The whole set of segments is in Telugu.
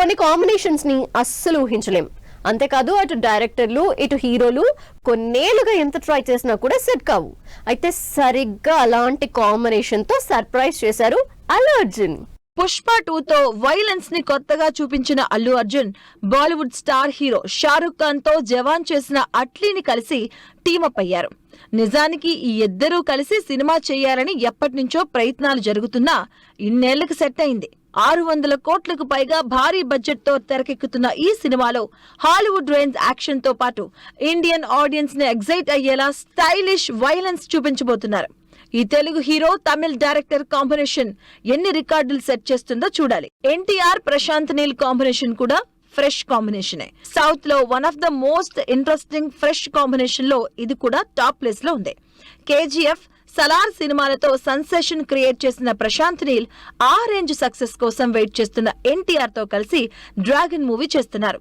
కొన్ని కాంబినేషన్స్ ని అస్సలు ఊహించలేం. అంతేకాదు అటు డైరెక్టర్లు ఇటు హీరోలు కొన్నేళ్లుగా ఎంత ట్రై చేసినా కూడా సెట్ కావు. అయితే సరిగ్గా అలాంటి కాంబినేషన్ తో సర్ప్రైజ్ చేశారు అల్లు అర్జున్. పుష్ప 2తో వైలెన్స్ ని కొత్తగా చూపించిన అల్లు అర్జున్ బాలీవుడ్ స్టార్ హీరో షారుఖ్ ఖాన్ తో జవాన్ చేసిన అట్లీని కలిసి టీమప్ అయ్యారు. నిజానికి ఈ ఇద్దరూ కలిసి సినిమా చేయాలని ఎప్పటినుంచో ప్రయత్నాలు జరుగుతున్నా ఇన్నేళ్లకు సెట్ అయింది. 600 కోట్లకు పైగా భారీ బడ్జెట్ తో తెరకెక్కుతున్న ఈ సినిమాలో హాలీవుడ్ రేంజ్ యాక్షన్ తో పాటు ఇండియన్ ఆడియన్స్ ని ఎగ్జైట్ అయ్యేలా స్టైలిష్ వైలెన్స్ చూపించబోతున్నారు. ఈ తెలుగు హీరో తమిళ డైరెక్టర్ కాంబినేషన్ ఎన్ని రికార్డులు సెట్ చేస్తుందో చూడాలి. ఎన్టీఆర్ ప్రశాంత్ నీల్ కాంబినేషన్ కూడా ఫ్రెష్ కాంబినేషనే. సౌత్ లో one of the most interesting fresh combination లో ఇది కూడా టాప్ ప్లేస్ లో ఉంది. కేజీఎఫ్, సలార్ సినిమాలతో సెన్సేషన్ క్రియేట్ చేసిన ప్రశాంత్ నీల్ ఆ రేంజ్ సక్సెస్ కోసం వెయిట్ చేస్తున్న ఎన్టీఆర్ తో కలిసి డ్రాగన్ మూవీ చేస్తున్నారు.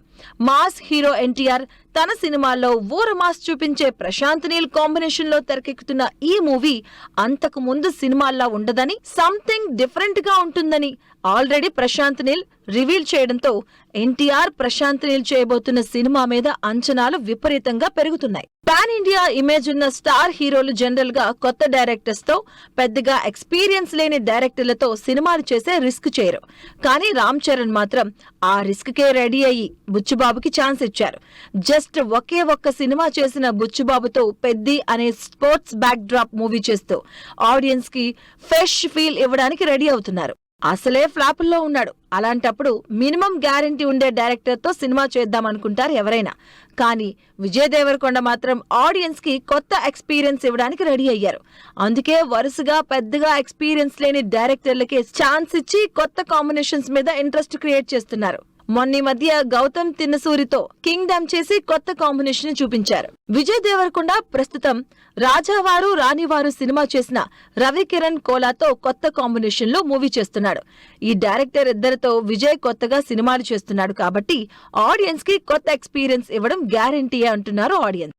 మాస్ హీరో ఎన్టీఆర్ తన సినిమాల్లో ఊరమాస్ చూపించే ప్రశాంత్ నీల్ కాంబినేషన్ లో తెరకెక్కుతున్న ఈ మూవీ అంతకు ముందు సినిమాల్లా ఉండదని, సంథింగ్ డిఫరెంట్ గా ఉంటుందని ఆల్రెడీ ప్రశాంత్ నీల్ రివీల్ చేయడంతో ఎన్టీఆర్ ప్రశాంత్ నీల్ చేయబోతున్న సినిమా మీద అంచనాలు విపరీతంగా పెరుగుతున్నాయి. పాన్ ఇండియా ఇమేజ్ ఉన్న స్టార్ హీరోలు జనరల్ గా కొత్త డైరెక్టర్స్ తో, పెద్దగా ఎక్స్పీరియన్స్ లేని డైరెక్టర్లతో సినిమాలు చేసే రిస్క్ చేయరు. కానీ రామ్ చరణ్ మాత్రం ఆ రిస్క్ కే రెడీ అయ్యి బుచ్చిబాబుకి ఛాన్స్ ఇచ్చారు. జస్ట్ ఒక్క సినిమా చేసిన బుచ్చిబాబుతో పెద్ది అనే స్పోర్ట్స్ బ్యాక్ డ్రాప్ మూవీ చేస్తూ ఆడియన్స్ కి ఫ్రెష్ ఫీల్ ఇవ్వడానికి రెడీ అవుతున్నారు. అసలే ఫ్లాపుల్లో ఉన్నాడు. అలాంటప్పుడు మినిమం గ్యారంటీ ఉండే డైరెక్టర్ తో సినిమా చేద్దాం అనుకుంటారు ఎవరైనా. కానీ విజయ్ దేవరకొండ మాత్రం ఆడియన్స్ కి కొత్త ఎక్స్పీరియన్స్ ఇవ్వడానికి రెడీ అయ్యారు. అందుకే వరుసగా పెద్దగా ఎక్స్పీరియన్స్ లేని డైరెక్టర్లకే ఛాన్స్ ఇచ్చి కొత్త కాంబినేషన్స్ మీద ఇంట్రెస్ట్ క్రియేట్ చేస్తున్నారు. మొన్న మధ్య గౌతమ్ తిన్నసూరితో కింగ్డమ్ చేసి కొత్త కాంబినేషన్ చూపించారు. విజయ్ దేవరకొండ ప్రస్తుతం రాజావారు రాణివారు సినిమా చేసిన రవికిరణ్ కోలాతో కొత్త కాంబినేషన్ లో మూవీ చేస్తున్నాడు. ఈ డైరెక్టర్ ఇద్దరితో విజయ్ కొత్తగా సినిమాలు చేస్తున్నాడు కాబట్టి ఆడియన్స్ కి కొత్త ఎక్స్పీరియన్స్ ఇవ్వడం గ్యారంటీ అంటున్నారు ఆడియన్స్.